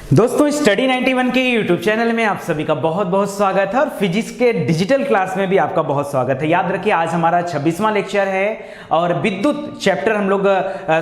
दोस्तों स्टडी 91 के YouTube channel में आप सभी का बहुत बहुत स्वागत है और फिजिक्स के डिजिटल क्लास में भी आपका बहुत स्वागत है। याद रखिए आज हमारा 26वां लेक्चर है और विद्युत चैप्टर हम लोग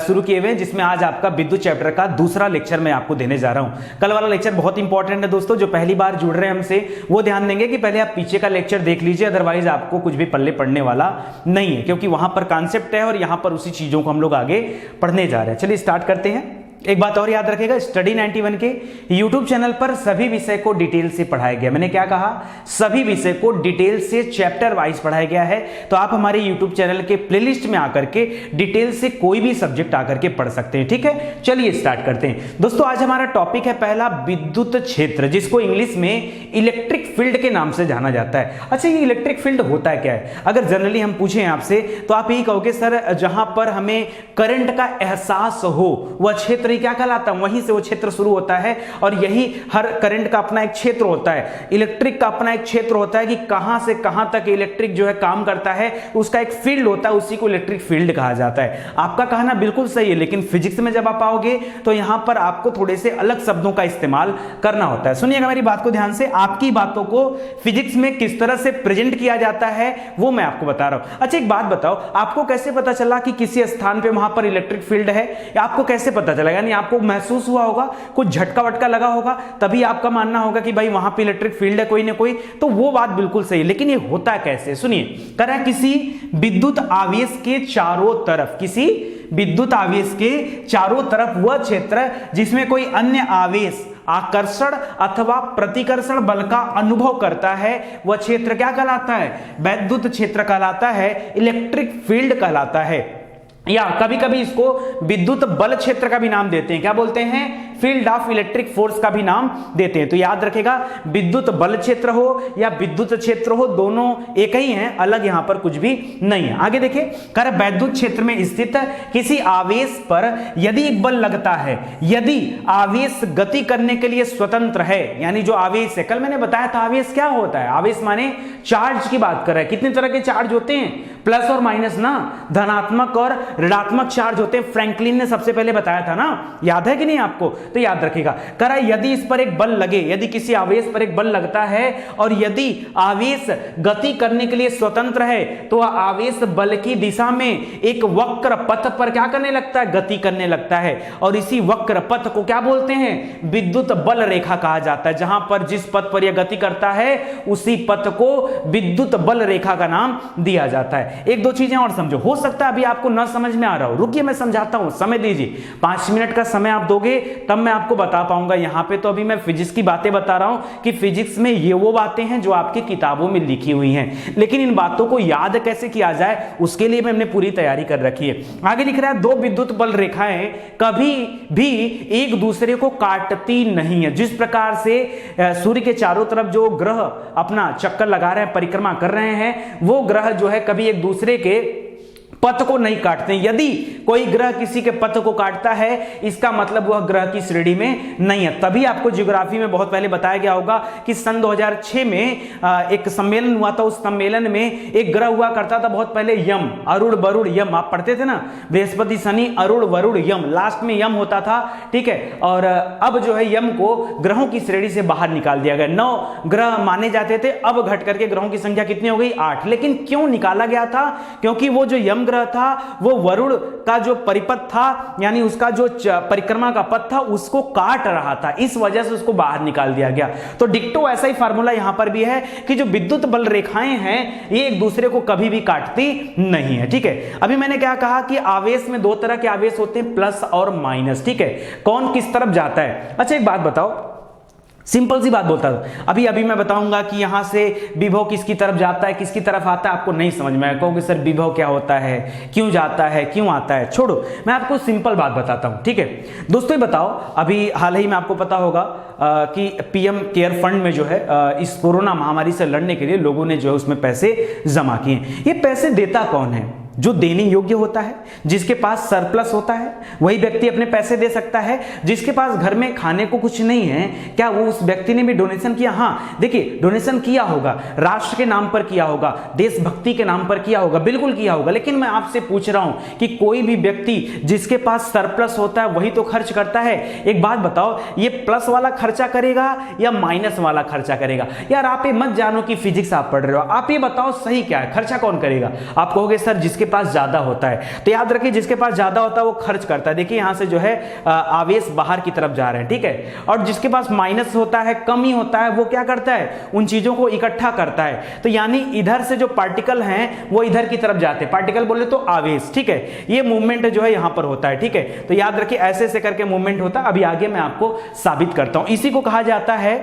शुरू किए हुए हैं, जिसमें आज आपका विद्युत चैप्टर का दूसरा लेक्चर मैं आपको देने जा रहा हूं। कल वाला लेक्चर बहुत इंपॉर्टेंट है दोस्तों, जो पहली बार जुड़ रहे हैं हमसे वो ध्यान देंगे कि पहले आप पीछे का लेक्चर देख लीजिए, अदरवाइज आपको कुछ भी पल्ले पड़ने वाला नहीं है, क्योंकि वहां पर कॉन्सेप्ट है और यहां पर उसी चीजों को हम लोग आगे पढ़ने जा रहे हैं। चलिए स्टार्ट करते हैं। एक बात और याद रखेगा, स्टडी 91 के YouTube चैनल पर सभी विषय को डिटेल से पढ़ाया गया। मैंने क्या कहा, सभी विषय को डिटेल से चैप्टर वाइज पढ़ाया गया है। तो आप हमारे YouTube चैनल के प्लेलिस्ट में आकर के डिटेल से कोई भी सब्जेक्ट आकर के पढ़ सकते हैं। ठीक है, चलिए स्टार्ट करते हैं। दोस्तों आज हमारा टॉपिक है पहला विद्युत क्षेत्र, जिसको इंग्लिश में इलेक्ट्रिक फील्ड के नाम से जाना जाता है। अच्छा, ये इलेक्ट्रिक फील्ड होता क्या है? अगर जनरली हम पूछें आपसे तो आप यही कहोगे सर, जहां पर हमें करंट का एहसास हो वह क्षेत्र क्या कहलाता है, वहीं से वो क्षेत्र शुरू होता है। और यही हर करंट का अपना एक क्षेत्र होता है, इलेक्ट्रिक का अपना एक क्षेत्र होता है कि कहां से कहां तक इलेक्ट्रिक जो है काम करता है, उसका एक फील्ड होता है, उसी को इलेक्ट्रिक फील्ड कहा जाता है। आपका कहना बिल्कुल सही है, लेकिन फिजिक्स में जब आप आओगे तो यहां पर आपको थोड़े से अलग शब्दों का इस्तेमाल करना होता है। सुनिएगा मेरी बात को ध्यान से, आपकी बातों को फिजिक्स में किस तरह से प्रेजेंट किया जाता है वो मैं आपको बता रहा हूं। अच्छा एक बात बताओ, आपको कैसे पता चला कि किसी स्थान पे वहां पर इलेक्ट्रिक फील्ड है? आपको कैसे पता चला? यानी आपको महसूस हुआ होगा, कुछ झटका वटका लगा होगा, तभी आपका मानना होगा कि भाई वहां पे इलेक्ट्रिक फील्ड है कोई ना कोई। तो वो बात बिल्कुल सही है, लेकिन ये होता कैसे? सुनिए, कह रहा है किसी विद्युत आवेश के चारों तरफ, किसी विद्युत आवेश के चारों तरफ वह क्षेत्र जिसमें कोई अन्य आवेश आकर्षण अथवा प्रतिकर्षण बल का अनुभव करता है, वह क्षेत्र क्या कहलाता है? वैद्युत क्षेत्र कहलाता है, इलेक्ट्रिक फील्ड कहलाता है। या कभी कभी इसको विद्युत बल क्षेत्र का भी नाम देते हैं। क्या बोलते हैं? फील्ड ऑफ इलेक्ट्रिक फोर्स का भी नाम देते हैं। तो याद रखेगा, विद्युत बल क्षेत्र हो या विद्युत क्षेत्र हो, दोनों एक ही हैं, अलग यहां पर कुछ भी नहीं है। आगे देखिए, कर वैद्युत क्षेत्र में स्थित किसी आवेश पर यदि एक बल लगता है, यदि आवेश गति करने के लिए स्वतंत्र है, यानी जो आवेश है, कल मैंने बताया था आवेश क्या होता है। आवेश माने चार्ज की बात कर रहे हैं। कितने तरह के चार्ज होते हैं? प्लस और माइनस ना, धनात्मक और ऋणात्मक चार्ज होते हैं। फ्रैंकलिन ने सबसे पहले बताया था ना, याद है कि नहीं आपको? तो याद रखिएगा, कह रहा है यदि इस पर एक बल लगे, यदि किसी आवेश पर एक बल लगता है और यदि आवेश गति करने के लिए स्वतंत्र है, तो आवेश बल की दिशा में एक वक्र पथ पर क्या करने लगता है? गति करने लगता है। और इसी वक्र पथ को क्या बोलते हैं? विद्युत बल रेखा कहा जाता है। जहां पर जिस पथ पर यह गति करता है उसी पथ को विद्युत बल रेखा का नाम दिया जाता है। एक दो चीजें और समझो, हो सकता है अभी आपको न समझ में आ रहा हो, रुकिए मैं समझाता हूं, समय दीजिए। 5 मिनट का समय आप दोगे तब मैं आपको बता पाऊंगा। यहां पे तो अभी मैं फिजिक्स की बातें बता रहा हूं कि फिजिक्स में ये वो बातें हैं जो आपकी किताबों में लिखी हुई हैं, लेकिन इन बातों को याद कैसे किया जाए उसके लिए मैंने पूरी तैयारी कर रखी है। आगे लिख रहा है, दो विद्युत बल रेखाएं कभी भी एक दूसरे को काटती नहीं है। जिस प्रकार से सूर्य के चारों तरफ जो ग्रह अपना चक्कर लगा रहे हैं, परिक्रमा कर रहे हैं, वो ग्रह जो है कभी एक दूसरे के पथ को नहीं काटते। यदि कोई ग्रह किसी के पथ को काटता है, इसका मतलब वह ग्रह की श्रेणी में नहीं है। तभी आपको ज्योग्राफी में बहुत पहले बताया गया होगा कि सन 2006 में एक सम्मेलन हुआ था। उस सम्मेलन में एक ग्रह हुआ करता था बहुत पहले, यम, अरुण वरुण यम, आप पढ़ते थे ना, बृहस्पति शनि अरुण वरुण यम, लास्ट में यम होता था। ठीक है, और अब जो है यम को ग्रहों की श्रेणी से बाहर निकाल दिया गया। 9 ग्रह माने जाते थे, अब घट करके ग्रहों की संख्या कितनी हो गई? 8। लेकिन क्यों निकाला गया था? क्योंकि वो जो यम था वो वरुण का जो परिपथ था, यानी उसका जो परिक्रमा का पथ था, उसको काट रहा था, इस वजह से उसको बाहर निकाल दिया गया। तो डिक्टो ऐसा ही फार्मूला यहां पर भी है कि जो विद्युत बल रेखाएं हैं ये एक दूसरे को कभी भी काटती नहीं है। ठीक है, अभी मैंने क्या कहा कि आवेश में 2 तरह के आवेश होते हैं, प्लस और माइनस। ठीक है, कौन किस तरफ जाता है? अच्छा एक बात बताओ, सिंपल सी बात बोलता हूं, अभी अभी मैं बताऊंगा कि यहां से विभव किसकी तरफ जाता है, किसकी तरफ आता है, आपको नहीं समझ में आएगा, कहोगे सर विभव क्या होता है, क्यों जाता है, क्यों आता है। छोड़ो, मैं आपको सिंपल बात बताता हूं। ठीक है दोस्तों, ये बताओ, अभी हाल ही में आपको पता होगा कि पीएम केयर फंड में जो है इस कोरोना महामारी से लड़ने के लिए लोगों ने जो है उसमें पैसे जमा किए। ये पैसे देता कौन है? जो देने योग्य होता है, जिसके पास सरप्लस होता है, वही व्यक्ति अपने पैसे दे सकता है। जिसके पास घर में खाने को कुछ नहीं है, क्या वो उस व्यक्ति ने भी डोनेशन किया? हाँ, देखिए डोनेशन किया होगा, राष्ट्र के नाम पर किया होगा, देशभक्ति के नाम पर किया होगा, बिल्कुल किया होगा। लेकिन मैं आपसे पूछ रहा हूं कि कोई भी व्यक्ति जिसके पास सरप्लस होता है वही तो खर्च करता है। एक बात बताओ, ये प्लस वाला खर्चा करेगा या माइनस वाला खर्चा करेगा? यार आप ये मत जानो कि फिजिक्स आप पढ़ रहे हो, आप ये बताओ सही क्या है, खर्चा कौन करेगा? आप कहोगे सर जिसके पास ज्यादा होता है। तो याद रखिए जिसके पास ज्यादा होता है वो खर्च करता है। देखिए यहां से जो है आवेश बाहर की तरफ जा रहे हैं, ठीक है। और जिसके पास माइनस होता है, कमी होता है, वो क्या करता है? उन चीजों को इकट्ठा करता है। तो यानी इधर से जो पार्टिकल हैं वो इधर की तरफ जाते हैं। पार्टिकल बोले तो आवेश, ठीक है। ये मूवमेंट जो है यहां पर होता है, ठीक है। तो याद रखिए ऐसे ऐसे करके मूवमेंट होता है। अभी आगे मैं आपको साबित करता हूं। इसी को कहा जाता है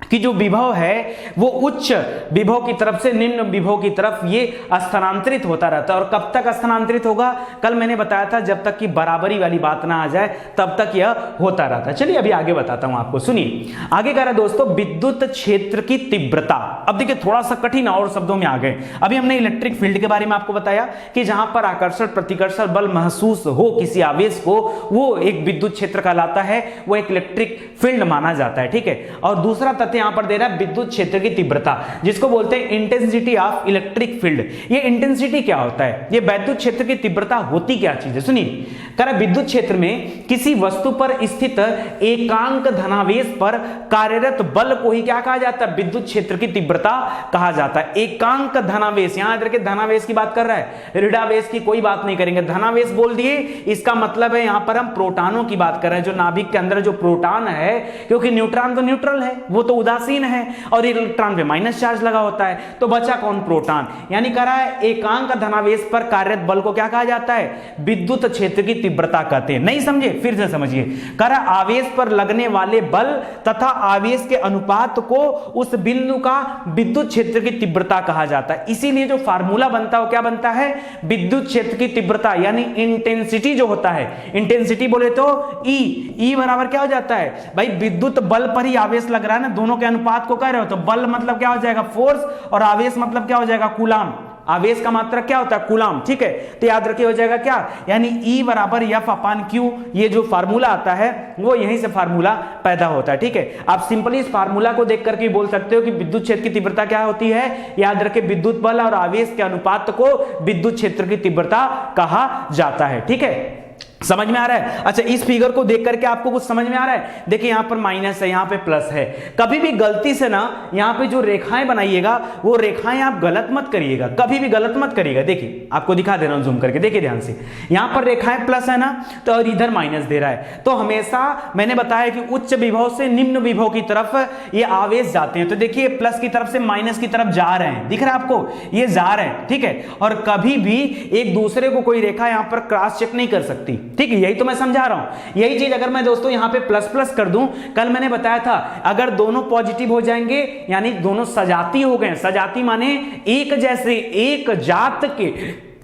कि जो विभव है वो उच्च विभव की तरफ से निम्न विभव की तरफ ये स्थानांतरित होता रहता है। और कब तक स्थानांतरित होगा? कल मैंने बताया था जब तक कि बराबरी वाली बात ना आ जाए तब तक यह होता रहता है। चलिए अभी आगे बताता हूं आपको, सुनिए। आगे कह रहा है दोस्तों विद्युत क्षेत्र की तीव्रता। अब देखिए थोड़ा सा कठिन और शब्दों में आ गए। अभी हमने इलेक्ट्रिक फील्ड के बारे में आपको बताया कि जहां पर आकर्षण प्रतिकर्षण बल महसूस हो किसी आवेश को, वो एक विद्युत क्षेत्र कहलाता है, वो एक इलेक्ट्रिक फील्ड माना जाता है, ठीक है। और दूसरा यहां पर दे रहा है विद्युत क्षेत्र की तीव्रता, जिसको बोलते हैं इंटेंसिटी ऑफ इलेक्ट्रिक फील्ड। ये इंटेंसिटी क्या होता है? ये विद्युत क्षेत्र की तीव्रता होती क्या चीज है? सुनिए, कह रहा है विद्युत क्षेत्र में किसी वस्तु पर स्थित एकांक धनावेश पर कार्यरत बल को ही क्या कहा जाता है? विद्युत क्षेत्र की तीव्रता कहा जाता है। एकांक धनावेश, यहां देखिए धनावेश की बात कर रहा है, ऋणावेश की कोई बात नहीं करेंगे। धनावेश बोल दिए, इसका मतलब है यहां पर हम प्रोटॉनों की बात कर रहे हैं, जो नाभिक के अंदर जो प्रोटॉन है, क्योंकि न्यूट्रॉन तो न्यूट्रल है, वो तो उदासीन है, और इलेक्ट्रॉन पे माइनस चार्ज लगा होता है, तो बचा कौन? प्रोटॉन। यानी कह रहा है एकांक धनावेश पर कार्यरत बल को क्या कहा जाता है? विद्युत क्षेत्र की तीव्रता कहते हैं। नहीं समझे? फिर से समझिए। कह रहा आवेश पर लगने वाले बल तथा आवेश के अनुपात को उस बिंदु का विद्युत क्षेत्र की तीव्रता कहा जाता है। इसीलिए जो फार्मूला बनता है वो क्या बनता है? विद्युत क्षेत्र की तीव्रता, यानी इंटेंसिटी जो होता है, इंटेंसिटी बोले तो ई बराबर क्या हो जाता है भाई? विद्युत बल पर ही आवेश लग रहा है ना, दोनों के अनुपात को कह रहे हो, तो बल मतलब क्या हो जाएगा? फोर्स, और आवेश मतलब क्या हो जाएगा? कूलाम। आवेश का मात्रक क्या होता है? कूलाम, ठीक है। तो याद रखिए हो जाएगा क्या? यानी E बराबर F अपान Q। ये जो फार्मूला आता है वो यहीं से फार्मूला पैदा होता है, ठीक है। आप सिंपली इस फार्मूला को देख करके बोल सकते हो कि विद्युत क्षेत्र की तीव्रता क्या होती है। याद रखिए विद्युत बल और आवेश के अनुपात को विद्युत क्षेत्र की तीव्रता कहा जाता है, ठीक है। समझ में आ रहा है? अच्छा, इस फिगर को देख करके आपको कुछ समझ में आ रहा है? देखिए यहां पर माइनस है, यहां पे प्लस है। कभी भी गलती से ना यहां पे जो रेखाएं बनाइएगा वो रेखाएं आप गलत मत करिएगा, कभी भी गलत मत करिएगा। देखिए आपको दिखा दे रहा हूं जूम करके, देखिए ध्यान से। यहां पर रेखाएं प्लस है ना, तो और इधर माइनस दे रहा है। तो हमेशा मैंने बताया कि उच्च विभव से निम्न विभव की तरफ ये आवेश जाते हैं। तो देखिए प्लस की तरफ से माइनस की तरफ जा रहे हैं, दिख रहा है आपको? ये जा रहे हैं, ठीक है। और कभी भी एक दूसरे को कोई रेखा यहां पर क्रॉस चेक नहीं कर सकती, ठीक है। यही तो मैं समझा रहा हूं। यही चीज अगर मैं दोस्तों यहां पे प्लस प्लस कर दूं, कल मैंने बताया था अगर दोनों पॉजिटिव हो जाएंगे यानी दोनों सजाती हो गए। सजाती माने एक जैसे, एक जात के,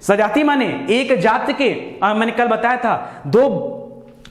सजाती माने एक जात के। मैंने कल बताया था दो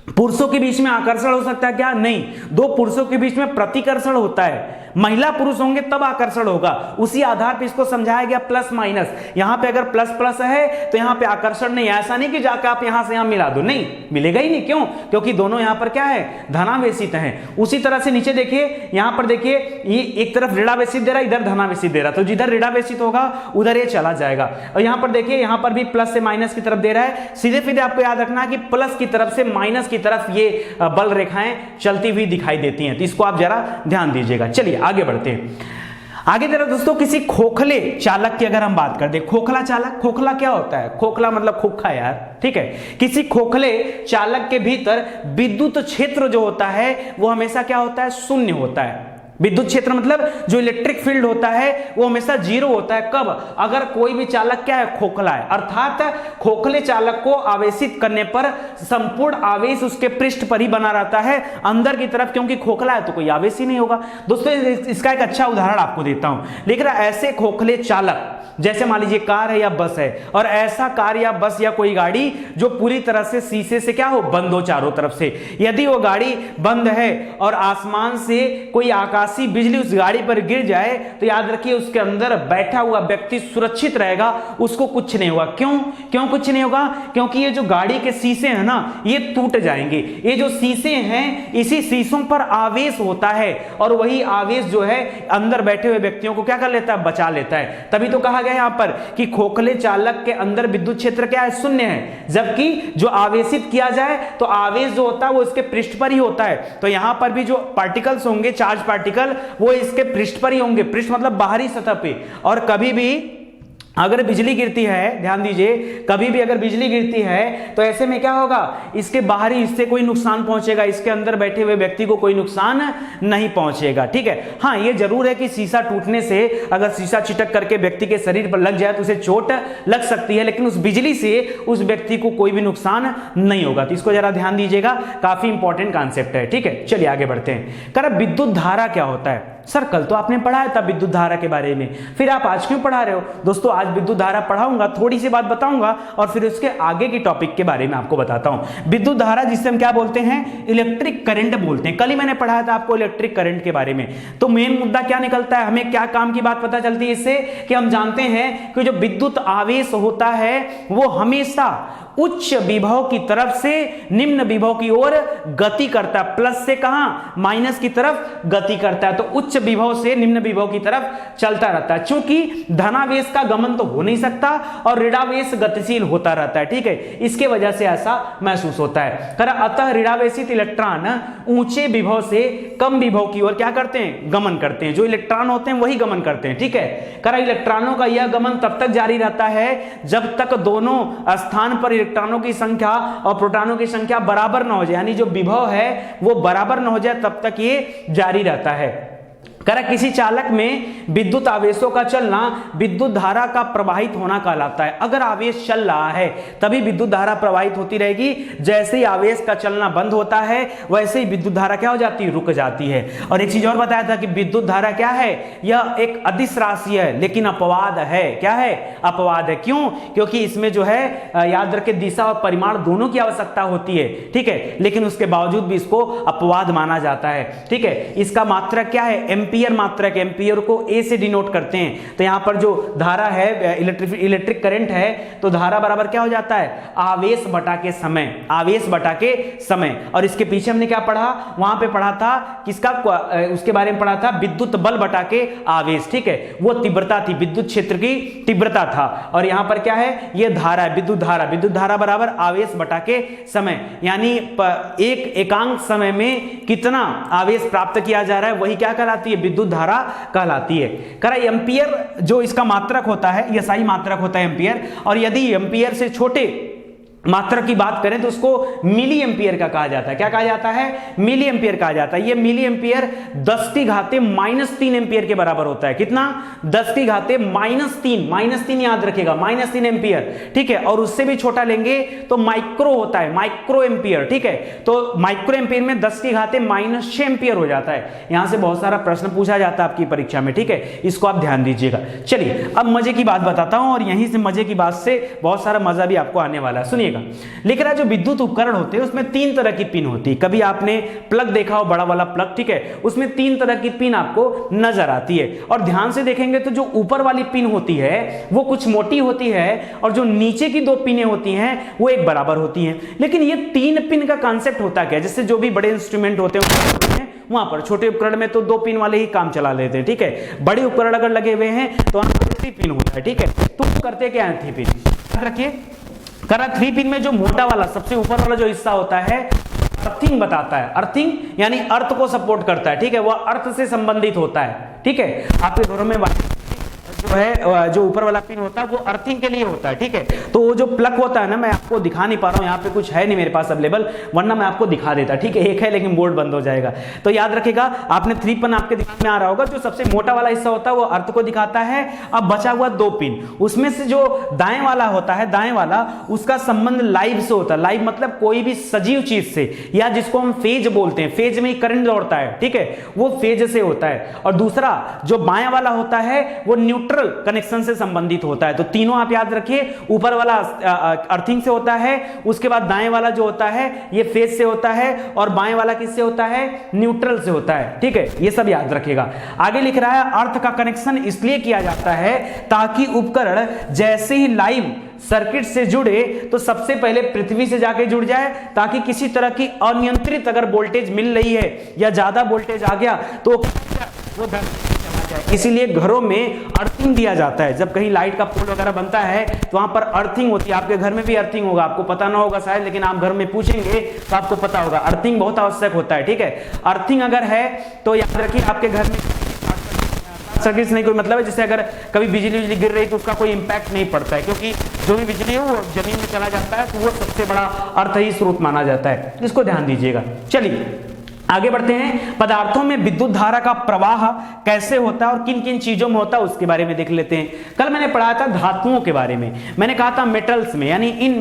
पुरुषों के बीच में आकर्षण हो सकता है क्या? नहीं। दो पुरुषों के बीच में प्रतिकर्षण होता है। महिला पुरुष होंगे तब आकर्षण होगा। उसी आधार पर इसको समझाया गया प्लस माइनस। यहां पे अगर प्लस प्लस है तो यहां पे आकर्षण नहीं। ऐसा नहीं कि जाकर आप यहां से यहां मिला दो, नहीं मिलेगा ही नहीं। क्यों? क्योंकि दोनों यहां पर क्या है? धनावेशित हैं। उसी तरह से नीचे देखिए, यहां पर देखिए ये एक तरफ ऋणावेशित दे रहा है, इधर धनावेशित दे रहा है, तो जिधर ऋणावेशित होगा उधर ये चला जाएगा। और यहां पर देखिए यहां पर भी प्लस से माइनस की तरफ दे रहा है। सीधे सीधे आपको याद रखना है कि प्लस की तरफ से माइनस की तरफ ये बल रेखाएं चलती हुई दिखाई देती हैं, तो इसको आप जरा ध्यान दीजिएगा। चलिए आगे बढ़ते हैं। आगे जरा दोस्तों किसी खोखले चालक की अगर हम बात कर दें, खोखला चालक, खोखला क्या होता है? खोखला मतलब खोखा यार, ठीक है। किसी खोखले चालक के भीतर विद्युत क्षेत्र जो होता है वो हमेशा क्या होता है? शून्य होता है। विद्युत क्षेत्र मतलब जो इलेक्ट्रिक फील्ड होता है वो हमेशा जीरो होता है। कब? अगर कोई भी चालक क्या है? खोखला है। अर्थात खोखले चालक को आवेशित करने पर संपूर्ण आवेश उसके पृष्ठ पर ही बना रहता है अंदर की तरफ, क्योंकि खोखला है तो कोई आवेश ही नहीं होगा। दोस्तों इसका एक अच्छा उदाहरण आपको देता हूं। लेकिन ऐसे खोखले चालक जैसे मान लीजिए कार है या बस है, और ऐसा कार या बस या कोई गाड़ी जो पूरी तरह से शीशे से क्या हो? बंद हो चारों तरफ से। यदि वो गाड़ी बंद है और आसमान से कोई आकाश प्रकाशी बिजली उस गाड़ी पर गिर जाए तो याद रखिए उसके अंदर बैठा हुआ व्यक्ति सुरक्षित रहेगा, उसको कुछ नहीं होगा। क्यों कुछ नहीं होगा? क्योंकि ये जो गाड़ी के शीशे हैं ना, ये टूट जाएंगे। ये जो शीशे हैं, इसी शीशों पर आवेश होता है और वही आवेश जो है अंदर बैठे हुए व्यक्तियों को क्या कर लेता है? बचा लेता है। तभी तो कहा गया यहां पर कि खोखले चालक के अंदर विद्युत क्षेत्र क्या है? शून्य है, जबकि जो आवेशित किया जाए तो आवेश जो होता है वो इसके पृष्ठ पर ही होता है। तो यहां पर भी जो पार्टिकल्स होंगे, चार्ज पार्टिकल, वो इसके पृष्ठ पर ही होंगे। पृष्ठ मतलब बाहरी सतह पे। और कभी भी अगर बिजली गिरती है, ध्यान दीजिए, कभी भी अगर बिजली गिरती है तो ऐसे में क्या होगा? इसके बाहरी हिस्से कोई नुकसान पहुंचेगा, इसके अंदर बैठे हुए व्यक्ति को कोई नुकसान नहीं पहुंचेगा। ठीक है। हाँ, ये जरूर है कि शीशा टूटने से अगर शीशा चिटक करके व्यक्ति के शरीर पर लग जाए तो उसे चोट लग सकती है, लेकिन उस बिजली से उस व्यक्ति को कोई भी नुकसान नहीं होगा। तो इसको जरा ध्यान दीजिएगा, काफी इंपॉर्टेंट कॉन्सेप्ट है। ठीक है, चलिए आगे बढ़ते हैं। कह रहा विद्युत धारा क्या होता है? सर कल तो आपने पढ़ाया था विद्युत धारा के बारे में, फिर आप आज क्यों पढ़ा रहे हो? दोस्तों आज विद्युत धारा पढ़ाऊंगा, थोड़ी सी बात बताऊंगा और फिर उसके आगे की टॉपिक के बारे में आपको बताता हूं। विद्युत धारा जिसे हम क्या बोलते हैं? इलेक्ट्रिक करंट बोलते हैं। कल ही मैंने पढ़ाया था आपको इलेक्ट्रिक करंट के बारे में। तो मेन मुद्दा क्या निकलता है, हमें क्या काम की बात पता चलती है इससे, कि हम जानते हैं कि जो विद्युत आवेश होता है वो हमेशा उच्च विभव की तरफ से निम्न विभव की ओर गति करता है। प्लस से कहां? माइनस की तरफ गति करता है। तो उच्च विभव से निम्न विभव की तरफ चलता रहता है। चूंकि धनावेश का गमन तो हो नहीं सकता और ऋणावेश गतिशील होता रहता है। ठीक है, इसके वजह से ऐसा महसूस होता है। अतः ऋणावेशित इलेक्ट्रॉन ऊंचे विभव से कम विभव की ओर क्या करते हैं? गमन करते हैं। जो इलेक्ट्रॉन होते हैं वही गमन करते हैं। ठीक है। इलेक्ट्रॉनों का यह गमन तब तक जारी रहता है जब तक दोनों स्थान पर इलेक्ट्रॉनों की संख्या और प्रोटॉनों की संख्या बराबर ना हो जाए, यानी जो विभव है वो बराबर ना हो जाए, तब तक ये जारी रहता है। किसी चालक में विद्युत आवेशों का चलना विद्युत धारा का प्रवाहित होना कहलाता है। अगर आवेश चल रहा है तभी विद्युत धारा प्रवाहित होती रहेगी। जैसे ही आवेश का चलना बंद होता है वैसे ही विद्युत धारा क्या हो जाती है? रुक जाती है। और एक चीज और बताया था कि विद्युत धारा क्या है? यह एक अदिश राशि है, लेकिन अपवाद है। क्या है? अपवाद है। क्यों? क्योंकि इसमें जो है याद रखें दिशा और परिमाण दोनों की आवश्यकता होती है। ठीक है, लेकिन उसके बावजूद भी इसको अपवाद माना जाता है। ठीक है, इसका मात्रक क्या है? एम्पियर मात्रक। एम्पियर को ए से डिनोट करते हैं। तो यहां पर जो धारा है, इलेक्ट्रिक करंट है, तो धारा बराबर क्या हो जाता है? आवेश बटा के समय। आवेश बटा के समय। और इसके पीछे हमने क्या पढ़ा? वहां पे पढ़ा था किसका? उसके बारे में पढ़ा था विद्युत बल बटा के आवेश। ठीक है, वो तीव्रता थी, विद्युत क्षेत्र की तीव्रता था। और यहां पर क्या है? ये धारा है, विद्युत धारा। विद्युत धारा बराबर आवेश बटा के समय, यानी एक एकांक समय में कितना आवेश प्राप्त किया जा रहा है वही क्या कहलाती है? विद्युत धारा कहलाती है। एम्पियर जो इसका मात्रक होता है, यह सही मात्रक होता है एम्पियर। और यदि एम्पियर से छोटे मात्रक की बात करें तो उसको मिली एम्पियर का कहा जाता है। क्या कहा जाता है? मिली एम्पियर कहा जाता है। ये मिली एम्पियर 10 की घाते -3 एम्पियर के बराबर होता है। कितना? 10 की घाते -3 याद रखिएगा, -3 एम्पियर। ठीक है, और उससे भी छोटा लेंगे तो माइक्रो होता है, माइक्रो एम्पियर। ठीक है, तो माइक्रो एम्पियर में 10 की घाते -6 एम्पियर हो जाता है। यहां से बहुत सारा प्रश्न पूछा जाता है आपकी परीक्षा में। ठीक है, इसको आप ध्यान दीजिएगा। चलिए अब मजे की बात बताता हूं, और यहीं से मजे की बात से बहुत सारा मजा भी आपको आने वाला है। सुनिए, लेकिन जो विद्युत उपकरण होते हैं उसमें 3 तरह की पिन होती है। कभी आपने प्लग देखा हो, बड़ा वाला प्लग। ठीक है, उसमें 3 तरह की पिन आपको नजर आती है। और ध्यान से देखेंगे तो जो ऊपर वाली पिन होती है वो कुछ मोटी होती है, और जो नीचे की 2 पिनें होती हैं वो एक बराबर होती हैं। लेकिन ये 3 पिन का कांसेप्ट होता क्या है? जैसे जो भी बड़े इंस्ट्रूमेंट होते हैं वहां पर, छोटे उपकरण में तो 2 पिन वाले ही काम चला लेते हैं। ठीक है, बड़े उपकरण अगर लगे हुए हैं तो वहां पर 3 पिन होता है। ठीक है, तो करते क्या है? 3 पिन याद रखिए। 3 पिन में जो मोटा वाला सबसे ऊपर वाला जो हिस्सा होता है अर्थिंग बताता है। अर्थिंग यानी अर्थ को सपोर्ट करता है। ठीक है, वह अर्थ से संबंधित होता है। ठीक है, आपके घरों में जो है जो ऊपर वाला पिन होता है वो अर्थिंग के लिए होता है। ठीक है, तो वो जो प्लग होता है ना, मैं आपको दिखा नहीं पा रहा हूं, यहाँ पे कुछ है नहीं मेरे पास अवेलेबल, वरना मैं आपको दिखा देता। ठीक है, एक है लेकिन बोर्ड बंद हो जाएगा। तो याद रखिएगा, आपने 3 पिन आपके दिमाग में आ रहा होगा। जो सबसे मोटा वाला हिस्सा होता है वो अर्थ को दिखाता है। अब बचा हुआ 2 पिन, उसमें से जो दाएं वाला होता है, दाएं वाला, उसका संबंध लाइव से होता है। लाइव मतलब कोई भी सजीव चीज से, या जिसको हम फेज बोलते हैं, फेज में ही करंट दौड़ता है। ठीक है, वो फेज से होता है। और दूसरा जो बायां वाला होता है वो न्यूट्रल न्यूट्रल कनेक्शन से संबंधित होता है। तो तीनों आप याद रखिए, ऊपर वाला अर्थिंग से होता है, उसके बाद दाएं वाला जो होता है ये फेज से होता है, और बाएं वाला किससे होता है, न्यूट्रल से होता है। ठीक है, ये सब याद रखिएगा। आगे लिख रहा है अर्थ का कनेक्शन इसलिए किया जाता है ताकि उपकरण जैसे ही लाइव सर्किट से जुड़े तो सबसे पहले पृथ्वी से जाके जुड़ जाए, ताकि किसी तरह की अनियंत्रित अगर वोल्टेज मिल रही है या ज्यादा वोल्टेज आ गया तो वो धरती पे चला जाए। इसीलिए घरों में अर्थिंग दिया जाता है। जब कहीं लाइट का पोल वगैरह बनता है तो वहां पर अर्थिंग होती है। आपके घर में भी अर्थिंग होगा, आपको पता ना होगा शायद, लेकिन आप घर में पूछेंगे तो आपको पता होगा। अर्थिंग बहुत आवश्यक होता है। ठीक है, अर्थिंग अगर है तो याद रखिए आपके घर में सर्किट नहीं कोई मतलब है, जैसे अगर कभी बिजली गिर रही तो उसका कोई इंपैक्ट नहीं पड़ता है, क्योंकि जो भी बिजली है वो जमीन में चला जाता है, तो वो सबसे बड़ा अर्थ ही स्रोत माना जाता है। इसको ध्यान दीजिएगा। चलिए आगे बढ़ते हैं। पदार्थों में विद्युत धारा का प्रवाह कैसे होता है और किन किन चीजों में होता है उसके बारे में देख लेते हैं। कल मैंने पढ़ाया था धातुओं के बारे में। मैंने कहा था मेटल्स में, यानी इन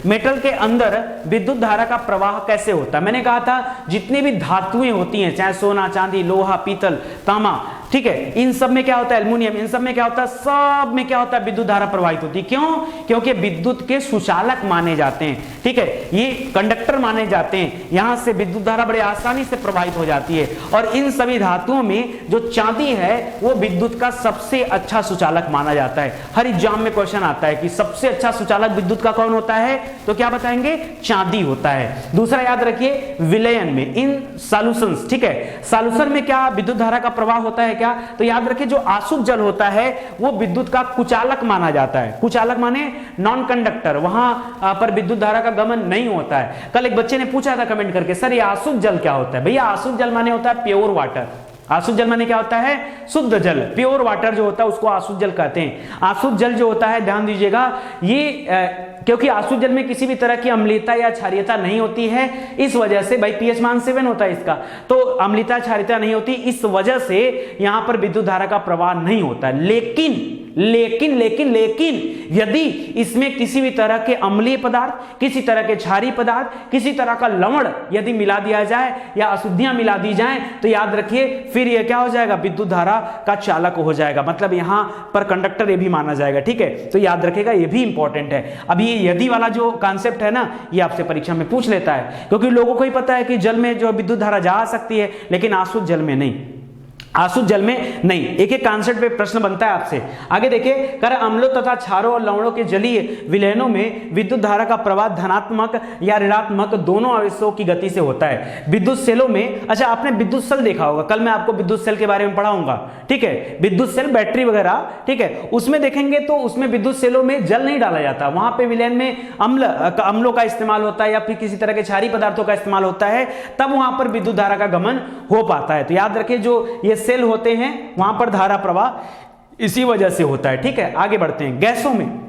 मेटल के अंदर विद्युत धारा का प्रवाह कैसे होता है। मैंने कहा था जितनी भी धातुएं होती हैं, चाहे सोना, चांदी, लोहा, पीतल, तांबा, ठीक है, इन सब में क्या होता है, एल्युमिनियम, इन सब में क्या होता है, सब में क्या होता है, विद्युत धारा प्रवाहित होती है। क्यों? क्योंकि विद्युत के सुचालक माने जाते हैं। ठीक है, ये कंडक्टर माने जाते हैं। यहां से विद्युत धारा बड़े आसानी से प्रवाहित हो जाती है। और इन सभी धातुओं में जो चांदी है वो विद्युत का सबसे अच्छा सुचालक माना जाता है। हर एग्जाम में क्वेश्चन आता है कि सबसे अच्छा सुचालक विद्युत का कौन होता है, तो क्या बताएंगे, चांदी होता है। दूसरा याद रखिए, विलयन में, इन सॉल्यूशंस, ठीक है, सॉल्यूशन में क्या विद्युत धारा का प्रवाह होता है क्या, तो याद रखिए जो आसुत जल होता है वो विद्युत का कुचालक माना जाता है। कुचालक माने नॉन कंडक्टर, वहां पर विद्युत धारा का गमन नहीं होता है। कल एक बच्चे ने पूछा था कमेंट करके, सर ये आसुत जल क्या होता है। भैया आसुत जल माने होता है प्योर वाटर। आसुत जल माने क्या होता है, शुद्ध जल, प्योर वाटर जो होता है उसको आसुत जल कहते हैं। आसुत जल जो होता है, ध्यान दीजिएगा, ये क्योंकि आसुत जल में किसी भी तरह की अम्लीयता या क्षारीयता नहीं होती है, इस वजह से, भाई पीएच मान 7 होता है इसका, तो अम्लीयता क्षारीयता नहीं होती, इस वजह से यहां पर विद्युत धारा का प्रवाह नहीं होता है। लेकिन यदि इसमें किसी भी तरह के अम्लीय पदार्थ, किसी तरह के क्षारीय पदार्थ, किसी तरह का लवण यदि मिला दिया जाए या अशुद्धियां मिला दी जाए, तो याद रखिए फिर यह क्या हो जाएगा, विद्युत धारा का चालक हो जाएगा। मतलब यहां पर कंडक्टर ये भी माना जाएगा। ठीक है, तो याद रखिएगा ये भी इंपॉर्टेंट है। अब ये यदि वाला जो कॉन्सेप्ट है ना, ये आपसे परीक्षा में पूछ लेता है, क्योंकि लोगों को ही पता है कि जल में जो विद्युत धारा जा सकती है, लेकिन आसुत जल में नहीं, आसुत जल में नहीं। एक एक कॉन्सेप्ट पे प्रश्न बनता है आपसे। आगे देखिए, कर अम्लों तथा क्षारों और लवणों के जलीय विलयनों में विद्युत धारा का प्रवाह धनात्मक या ऋणात्मक दोनों आवेशों की गति से होता है। विद्युत सेलों में, अच्छा आपने विद्युत सेल देखा होगा, कल मैं आपको विद्युत सेल के बारे में पढ़ाऊंगा। ठीक है, विद्युत सेल, बैटरी वगैरह, ठीक है, उसमें देखेंगे तो उसमें विद्युत सेलों में जल नहीं डाला जाता, वहां पे विलयन में अम्लों का इस्तेमाल होता है या फिर किसी तरह के क्षारीय पदार्थों का इस्तेमाल होता है, तब वहां पर विद्युत धारा का गमन हो पाता है। तो याद रखिए जो ये सेल होते हैं वहां पर धारा प्रवाह इसी वजह से होता है। ठीक है, आगे बढ़ते हैं। गैसों में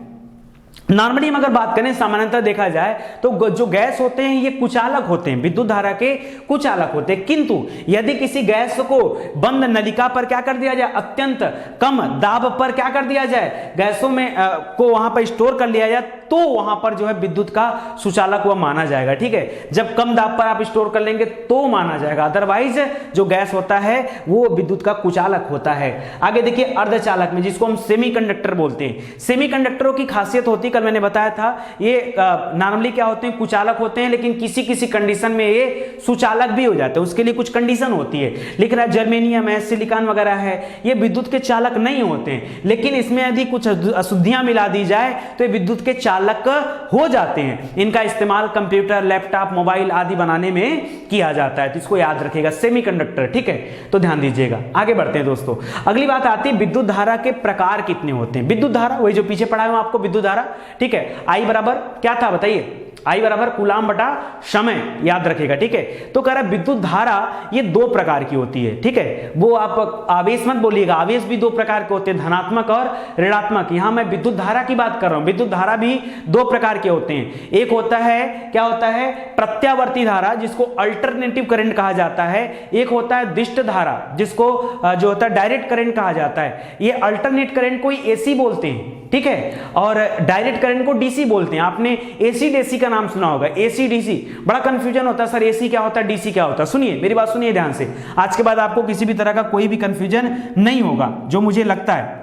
नॉर्मली हम अगर बात करें, सामान्यतः देखा जाए तो जो गैस होते हैं ये कुचालक होते हैं, विद्युत धारा के कुचालक होते हैं। किंतु यदि किसी गैस को बंद नलिका पर क्या कर दिया जाए, अत्यंत कम दाब पर क्या कर दिया जाए, गैसों में को वहां पर स्टोर कर लिया जाए, तो वहां पर जो है विद्युत का सुचालक वह माना जाएगा। ठीक है, जब कम दाब पर आप स्टोर कर लेंगे तो माना जाएगा, अदरवाइज जो गैस होता है वो विद्युत का कुचालक होता है। आगे देखिए, अर्धचालक में, जिसको हम सेमीकंडक्टर बोलते हैं। सेमीकंडक्टरों की खासियत होती, कल मैंने बताया था, ये नॉर्मली क्या होते हैं, कुचालक होते हैं, लेकिन किसी किसी कंडीशन में ये सुचालक भी हो जाते हैं। उसके लिए कुछ कंडीशन होती है, लिख रहा है जर्मेनियम है, सिलिकॉन वगैरह है, ये विद्युत के चालक नहीं होते हैं, लेकिन इसमें यदि कुछ अशुद्धियां मिला दी जाए तो ये विद्युत के चालक हो जाते हैं। इनका इस्तेमाल कंप्यूटर, लैपटॉप, मोबाइल आदि बनाने में किया जाता है, तो इसको याद रखिएगा, सेमीकंडक्टर। ठीक है, तो ध्यान दीजिएगा। आगे बढ़ते हैं दोस्तों, अगली बात आती है विद्युत धारा के प्रकार कितने होते हैं। विद्युत धारा वही जो पीछे पढ़ाया हूं आपको, विद्युत धारा, ठीक है, आई बराबर क्या था बताइए, आई बराबर कूलाम बटा समय, याद रखेगा। ठीक है, तो कह रहा है विद्युत धारा ये दो प्रकार की होती है। ठीक है, वो आप आवेश मत बोलिएगा, आवेश भी दो प्रकार के होते हैं, धनात्मक और ऋणात्मक। यहां मैं विद्युत धारा की बात कर रहा हूं। विद्युत धारा भी दो प्रकार के होते हैं। एक होता है, क्या होता है, प्रत्यावर्ती धारा, जिसको अल्टरनेटिव करंट कहा जाता है। एक होता है दिष्ट धारा, जिसको जो होता है डायरेक्ट करंट कहा जाता है। ये अल्टरनेट करंट को एसी बोलते हैं, ठीक है, और डायरेक्ट करंट को डीसी बोलते हैं। आपने एसी डीसी का नाम सुना होगा, एसी डीसी, बड़ा कंफ्यूजन होता है, सर एसी क्या होता है, डीसी क्या होता है। सुनिए मेरी बात, सुनिए ध्यान से, आज के बाद आपको किसी भी तरह का कोई भी कंफ्यूजन नहीं होगा, जो मुझे लगता है।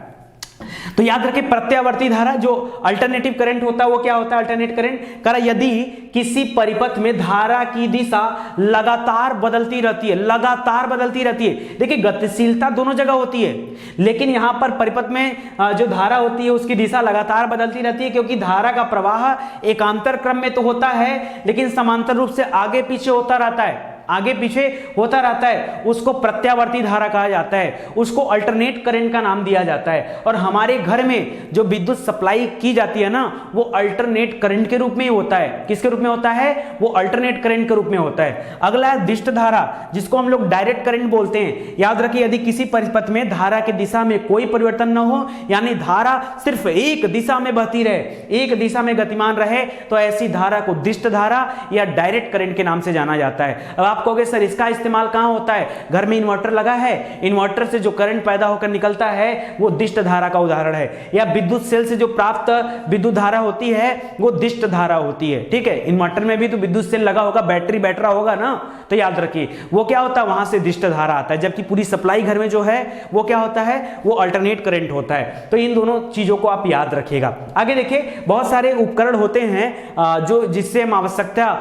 तो याद रखें प्रत्यावर्ती धारा जो अल्टरनेटिव करंट होता है वो क्या होता है, अल्टरनेट करंट। करा यदि किसी परिपथ में धारा की दिशा लगातार बदलती रहती है, लगातार बदलती रहती है। देखिए गतिशीलता दोनों जगह होती है, लेकिन यहां पर परिपथ में जो धारा होती है उसकी दिशा लगातार बदलती रहती है, क्योंकि धारा का प्रवाह एकांतर क्रम में तो होता है लेकिन समांतर रूप से आगे पीछे होता रहता है, आगे पीछे होता रहता है। उसको प्रत्यावर्ती धारा कहा जाता है, उसको अल्टरनेट करंट का नाम दिया जाता है। और हमारे घर में जो विद्युत सप्लाई की जाती है ना, वो अल्टरनेट करंट के रूप में ही होता है। किसके रूप में होता है, वो अल्टरनेट करंट के रूप में होता है। अगला है दिष्ट धारा, जिसको हम लोग डायरेक्ट करंट बोलते हैं। याद रखिए यदि किसी परिपथ में धारा की दिशा में कोई परिवर्तन न हो, यानी धारा सिर्फ एक दिशा में बहती रहे, एक दिशा में गतिमान रहे, तो ऐसी धारा को दिष्ट धारा या डायरेक्ट करंट के नाम से जाना जाता है। अब आप कहोगे सर इसका इस्तेमाल कहां होता है, घर में इन्वर्टर लगा है, इन्वर्टर से जो करंट पैदा होकर निकलता है वो दिष्ट धारा का उदाहरण है। या विद्युत सेल से जो प्राप्त विद्युत धारा होती है वो दिष्ट धारा होती है। ठीक है, इन्वर्टर में भी तो विद्युत सेल लगा होगा, बैटरी बैठ रहा होगा ना, तो याद रखिए वो क्या होता है, वहां से दिष्ट धारा आता है। जबकि पूरी सप्लाई घर में जो है वो क्या होता है, वो अल्टरनेट करंट होता है। तो इन दोनों चीजों को आप याद रखिएगा। आगे देखिए बहुत सारे उपकरण होते हैं जो जिससे हम आवश्यकता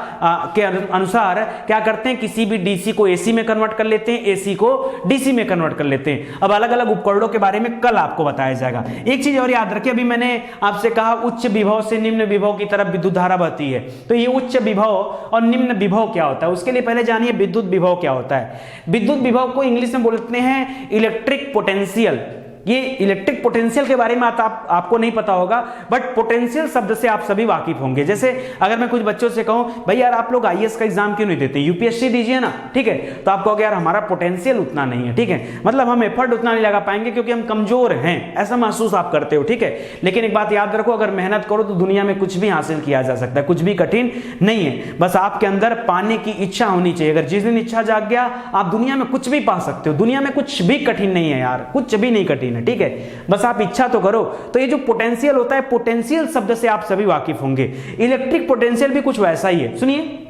के अनुसार क्या करते हैं, किसी भी डीसी को एसी में कन्वर्ट कर लेते हैं, एसी को डीसी में कन्वर्ट कर लेते हैं। अब अलग अलग उपकरणों के बारे में कल आपको बताया जाएगा। एक चीज और याद रखिए, अभी मैंने आपसे कहा उच्च विभव से निम्न विभव की तरफ विद्युत धारा बहती है। तो ये उच्च विभव और निम्न विभव क्या होता है, उसके लिए पहले जानिए विद्युत विभव क्या होता है। विद्युत विभव को इंग्लिश में बोलते हैं इलेक्ट्रिक पोटेंशियल। ये इलेक्ट्रिक पोटेंशियल के बारे में आपको नहीं पता होगा, बट पोटेंशियल शब्द से आप सभी वाकिफ होंगे। जैसे अगर मैं कुछ बच्चों से कहूं भाई यार आप लोग आईएएस का एग्जाम क्यों नहीं देते, यूपीएससी दीजिए ना, ठीक है, तो आप कहोगे यार हमारा पोटेंशियल उतना नहीं है। ठीक है, मतलब हम एफर्ट उतना नहीं लगा पाएंगे क्योंकि हम कमजोर हैं, ऐसा महसूस आप करते हो। ठीक है, लेकिन एक बात याद रखो, अगर मेहनत करो तो दुनिया में कुछ भी हासिल किया जा सकता है, कुछ भी कठिन नहीं है। बस आपके अंदर पाने की इच्छा होनी चाहिए। अगर जिस दिन इच्छा जाग गया आप दुनिया में कुछ भी पा सकते हो। दुनिया में कुछ भी कठिन नहीं है यार, कुछ भी नहीं कठिन है। ठीक है, बस आप इच्छा तो करो। तो ये जो पोटेंशियल होता है, पोटेंशियल शब्द से आप सभी वाकिफ होंगे। इलेक्ट्रिक पोटेंशियल भी कुछ वैसा ही है। सुनिए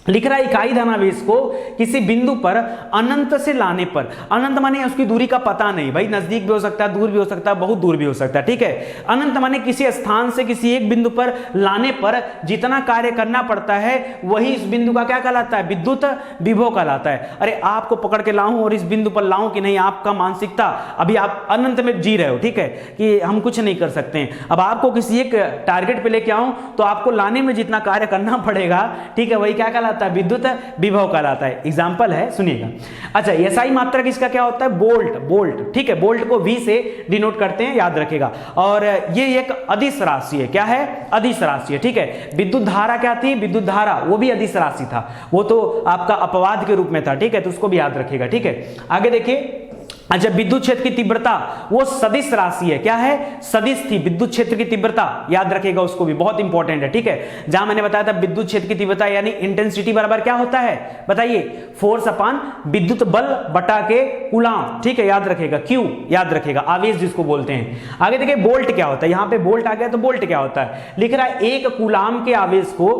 लिख रहा है इकाई धनावेश को किसी बिंदु पर अनंत से लाने पर, अनंत माने उसकी दूरी का पता नहीं, भाई नजदीक भी हो सकता है, दूर भी हो सकता है, बहुत दूर भी हो सकता है। ठीक है, अनंत माने किसी स्थान से किसी एक बिंदु पर लाने पर जितना कार्य करना पड़ता है वही इस बिंदु का क्या कहलाता है, विद्युत विभव कहलाता है। अरे आपको पकड़ के लाऊं और इस बिंदु पर लाऊं कि नहीं, आपका मानसिकता अभी आप अनंत में जी रहे हो। ठीक है, कि हम कुछ नहीं कर सकते हैं। अब आपको किसी एक टारगेट पे लेके आऊं तो आपको लाने में जितना कार्य करना पड़ेगा, ठीक है, वही क्या कहलाता है, विद्युत विभव कहलाता है। एग्जांपल है सुनिएगा। अच्छा एसआई मात्रक इसका क्या होता है, बोल्ट, बोल्ट। ठीक है, बोल्ट को V से डिनोट करते हैं, याद रखेगा। और ये एक अदिश राशि है। क्या है, अदिश राशि है। ठीक है, विद्युत धारा क्या थी, विद्युत धारा वो भी अदिश राशि था, वो तो आपका अपवाद के रूप में था। ठीक है, तो उसको भी याद रखेगा। ठीक है, आगे देखिए। अच्छा विद्युत क्षेत्र की तीव्रता वो सदिश राशि है। क्या है, सदिश थी विद्युत क्षेत्र की तीव्रता, याद रखेगा उसको भी, बहुत इंपॉर्टेंट है। ठीक है, जहां मैंने बताया था विद्युत क्षेत्र की तीव्रता यानी इंटेंसिटी बराबर क्या होता है, बताइए, फोर्स अपॉन विद्युत बल बटा के कूलाम। ठीक है, याद रखेगा, क्यू याद रखेगा, आवेश जिसको बोलते हैं। आगे देखिए बोल्ट क्या होता है, यहां पे बोल्ट आ गया तो बोल्ट क्या होता है, लिख रहा है एक कूलाम के आवेश को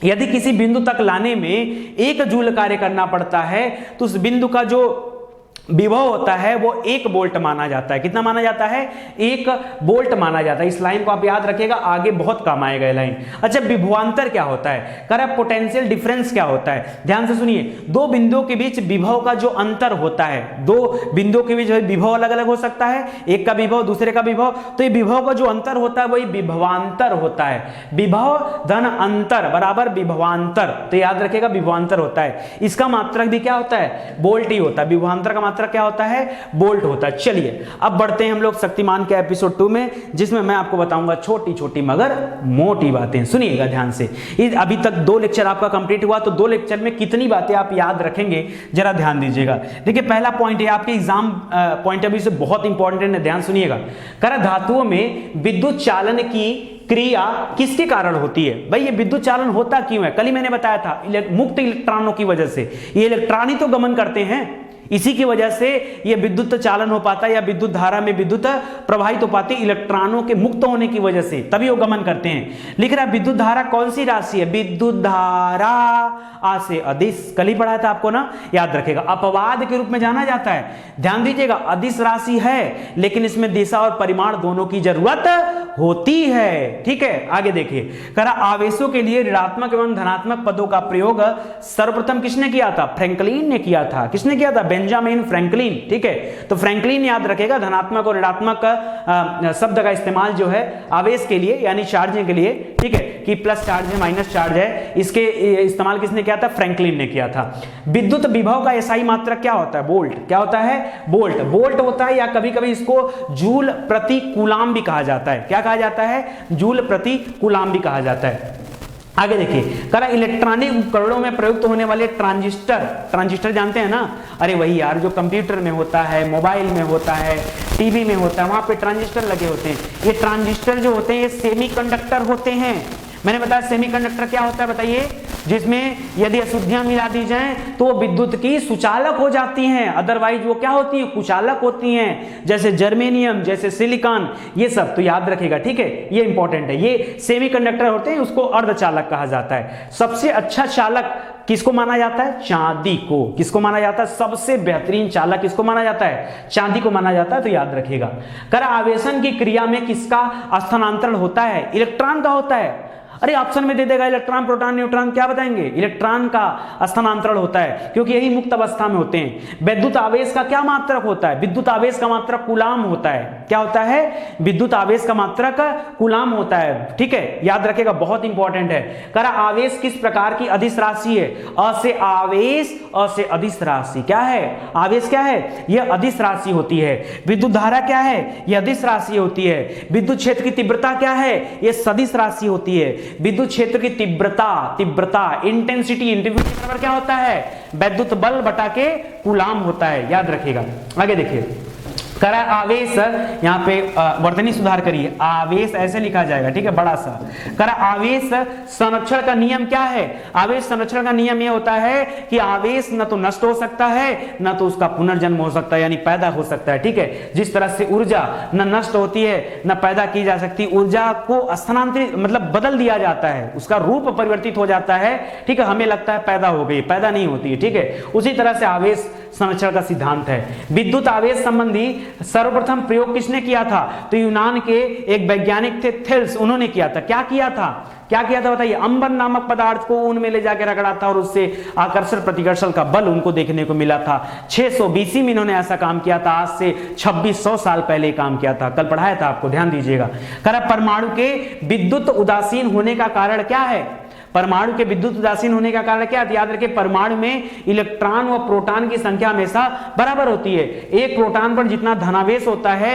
यदि किसी बिंदु तक लाने में 1 जूल कार्य करना पड़ता है तो उस बिंदु का जो विभव होता है वो 1 वोल्ट माना जाता है। कितना माना जाता है, 1 वोल्ट माना जाता है। इस लाइन को आप याद रखिएगा, आगे बहुत काम आएगा ये लाइन। अच्छा विभवांतर क्या होता है, कह रहा है पोटेंशियल डिफरेंस क्या होता है। ध्यान से सुनिए, दो बिंदुओं के बीच विभव का जो अंतर होता है, दो बिंदुओं के बीच विभव अलग अलग हो सकता है, एक का विभव दूसरे का विभव, तो ये विभव का जो अंतर होता है वही विभवांतर होता है। विभव धन अंतर बराबर विभवांतर, तो याद रखिएगा विभवांतर होता है। इसका मात्रक भी क्या होता है, वोल्ट ही होता है। विभवांतर का क्या होता है, वोल्ट होता है। चलिए अब बढ़ते हैं हम लोग शक्तिमान के एपिसोड 2 में, जिसमें मैं आपको बताऊंगा छोटी छोटी मगर मोटी बातें। सुनिएगा ध्यान से, अभी तक 2 लेक्चर आपका कंप्लीट हुआ, तो 2 लेक्चर में कितनी बातें आप याद रखेंगे जरा ध्यान दीजिएगा। देखिए पहला पॉइंट है आपके एग्जाम पॉइंट ऑफ व्यू से बहुत इंपॉर्टेंट है, ध्यान सुनिएगा। करा धातुओं में विद्युत चालन की क्रिया किसके कारण होती है, भाई ये विद्युत चालन होता क्यों है, कल ही मैंने बताया था मुक्त इलेक्ट्रॉनों की वजह से। ये इलेक्ट्रॉन ही तो गमन करते हैं, इसी की वजह से यह विद्युत चालन हो पाता है या विद्युत धारा में विद्युत प्रवाहित हो पाती है इलेक्ट्रॉनों के मुक्त होने की वजह से, तभी वो गमन करते हैं। लिख रहा है विद्युत धारा कौन सी राशि है? विद्युत धारा आ से अदिश, कल ही पढ़ाया था आपको ना, याद रखेगा। अपवाद के रूप में जाना जाता है, ध्यान दीजिएगा। अदिश राशि है लेकिन इसमें दिशा और परिमाण दोनों की जरूरत होती है, ठीक है। आगे देखिए, करा आवेशों के लिए ऋणात्मक एवं धनात्मक पदों का प्रयोग सर्वप्रथम किसने किया था? फ्रैंकलिन ने किया था। किसने किया था? बेंजामिन फ्रैंकलिन, ठीक है। तो फ्रैंकलिन याद रखेगा, धनात्मक और ऋणात्मक शब्द का इस्तेमाल जो है आवेश के लिए यानी चार्जिंग के लिए, ठीक है, कि प्लस चार्ज है माइनस चार्ज है, इसके इस्तेमाल किसने किया था? फ्रैंकलिन ने किया था। विद्युत विभव का एसआई मात्रक क्या होता है? वोल्ट। क्या होता है? वोल्ट। वोल्ट होता है या कभी कभी इसको जूल प्रति कूलाम भी कहा जाता है। क्या कहा जाता है? जूल प्रति कूलाम भी कहा जाता है। आगे देखिए, करा इलेक्ट्रॉनिक उपकरणों में प्रयुक्त होने वाले ट्रांजिस्टर, ट्रांजिस्टर जानते हैं ना? अरे वही यार जो कंप्यूटर में होता है, मोबाइल में होता है, टीवी में होता है, वहां पे ट्रांजिस्टर लगे होते हैं। ये ट्रांजिस्टर जो होते हैं ये सेमीकंडक्टर होते हैं। मैंने बताया सेमीकंडक्टर क्या होता है, बताइए? जिसमें यदि अशुद्धियां मिला दी जाएं तो विद्युत की सुचालक हो जाती हैं, अदरवाइज वो क्या होती हैं? कुचालक होती हैं, जैसे जर्मेनियम, जैसे सिलिकॉन, ये सब तो याद रखेगा, ठीक है। ये इंपॉर्टेंट है, ये सेमीकंडक्टर होते हैं, उसको अर्धचालक कहा जाता है। सबसे अच्छा चालक किसको माना जाता है? चांदी को। किसको माना जाता है? सबसे बेहतरीन चालक किसको माना जाता है? चांदी को माना जाता है, तो याद रखिएगा। करा आवेशन की क्रिया में किसका स्थानांतरण होता है? इलेक्ट्रॉन का होता है। अरे ऑप्शन में दे देगा इलेक्ट्रॉन, प्रोटॉन, न्यूट्रॉन, क्या बताएंगे? इलेक्ट्रॉन का स्थानांतरण होता है क्योंकि यही मुक्त अवस्था में होते हैं। विद्युत आवेश का क्या मात्रक होता है? विद्युत आवेश का मात्रक कूलाम होता है। क्या होता है? विद्युत आवेश का मात्रक कूलाम होता है, ठीक है, याद रखेगा, बहुत इंपॉर्टेंट है। करा आवेश किस प्रकार की अदिश राशि है? अ से आवेश, अ से अदिश राशि। क्या है? आवेश क्या है? यह अदिश राशि होती है। विद्युत धारा क्या है? यह अदिश राशि होती है। विद्युत क्षेत्र की तीव्रता क्या है? यह सदिश राशि होती है। विद्युत क्षेत्र की तीव्रता इंटेंसिटी बराबर क्या होता है? विद्युत बल बटा के कूलाम होता है, याद रखिएगा। आगे देखिए, करा आवेश, यहाँ पे वर्तनी सुधार करिए, आवेश ऐसे लिखा जाएगा, ठीक है, बड़ा सा। करा आवेश संरक्षण का नियम क्या है? आवेश संरक्षण का नियम यह होता है कि आवेश न तो नष्ट हो सकता है न तो उसका पुनर्जन्म हो सकता है, यानी पैदा हो सकता है, ठीक है। जिस तरह से ऊर्जा न नष्ट होती है न पैदा की जा सकती, ऊर्जा को स्थानांतरित मतलब बदल दिया जाता है, उसका रूप परिवर्तित हो जाता है, ठीक है। हमें लगता है पैदा हो गई, पैदा नहीं होती है, ठीक है। उसी तरह से आवेश संरक्षण का सिद्धांत है। विद्युत आवेश संबंधी सर्वप्रथम प्रयोग किसने किया था? तो यूनान के एक वैज्ञानिक थे थेल्स, उन्होंने किया था। क्या किया था? क्या किया था बताइए? अंबर नामक पदार्थ को ऊन में ले जाकर रगड़ा था और उससे आकर्षण प्रतिकर्षण का बल उनको देखने को मिला था। 600 BC में इन्होंने ऐसा काम किया था। आज से 2600 साल पहले काम किया था, कल पढ़ाया था आपको, ध्यान दीजिएगा। करा परमाणु के विद्युत उदासीन होने का कारण क्या है? परमाणु के विद्युत उदासीन होने का कारण क्या है? याद रखिए, परमाणु में इलेक्ट्रॉन व प्रोटॉन की संख्या हमेशा बराबर होती है। एक प्रोटॉन पर जितना धनावेश होता है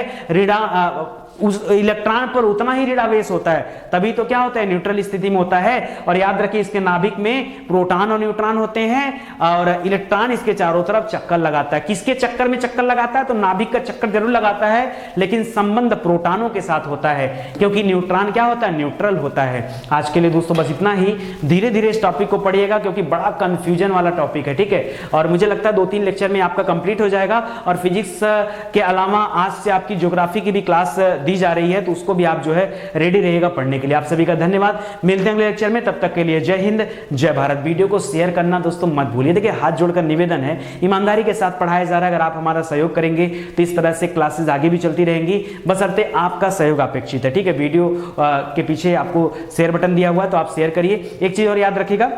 उस इलेक्ट्रॉन पर उतना ही ऋणावेश होता है, तभी तो क्या होता है? न्यूट्रल स्थिति में होता है। और याद रखिए, इसके नाभिक में प्रोटॉन और न्यूट्रॉन होते हैं और इलेक्ट्रॉन इसके चारों तरफ चक्कर लगाता है। किसके चक्कर में चक्कर लगाता है? तो नाभिक का चक्कर जरूर लगाता है, लेकिन संबंध प्रोटॉनों के साथ होता है, क्योंकि न्यूट्रॉन क्या होता है? न्यूट्रल होता है। आज के लिए दोस्तों बस इतना ही। धीरे धीरे इस टॉपिक को पढ़िएगा क्योंकि बड़ा कंफ्यूजन वाला टॉपिक है, ठीक है। और मुझे लगता है 2-3 लेक्चर में आपका कंप्लीट हो जाएगा। और फिजिक्स के अलावा आज से आपकी ज्योग्राफी की भी क्लास दी जा रही है, तो उसको भी आप जो है रेडी रहेगा पढ़ने के लिए। आप सभी का धन्यवाद। मिलते हैं अगले लेक्चर में, तब तक के लिए जय हिंद, जय भारत। वीडियो को शेयर करना दोस्तों मत भूलिए। देखिए, हाथ जोड़कर निवेदन है, ईमानदारी के साथ पढ़ाया जा रहा है। अगर आप हमारा सहयोग करेंगे तो इस तरह से क्लासेस आगे भी चलती रहेंगी, बशर्ते आपका सहयोग अपेक्षित है, ठीक है। वीडियो के पीछे आपको शेयर बटन दिया हुआ है, तो आप शेयर करिए। एक चीज और याद रखिएगा,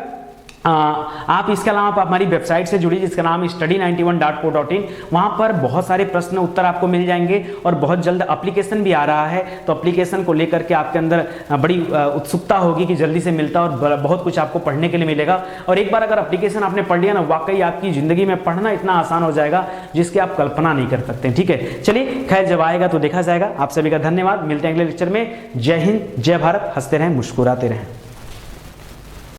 आप इसके अलावा आप हमारी वेबसाइट से जुड़िए जिसका नाम study91.co.in। वहां पर बहुत सारे प्रश्न उत्तर आपको मिल जाएंगे और बहुत जल्द एप्लीकेशन भी आ रहा है, तो एप्लीकेशन को लेकर के आपके अंदर बड़ी उत्सुकता होगी कि जल्दी से मिलता और बहुत कुछ आपको पढ़ने के लिए मिलेगा। और एक बार अगर एप्लीकेशन आपने पढ़ लिया ना, वाकई आपकी जिंदगी में पढ़ना इतना आसान हो जाएगा जिसकी आप कल्पना नहीं कर सकते, ठीक है। चलिए, खैर जब आएगा तो देखा जाएगा। आप सभी का धन्यवाद। मिलते हैं अगले लेक्चर में। जय हिंद, जय भारत। हंसते रहें, मुस्कुराते रहें।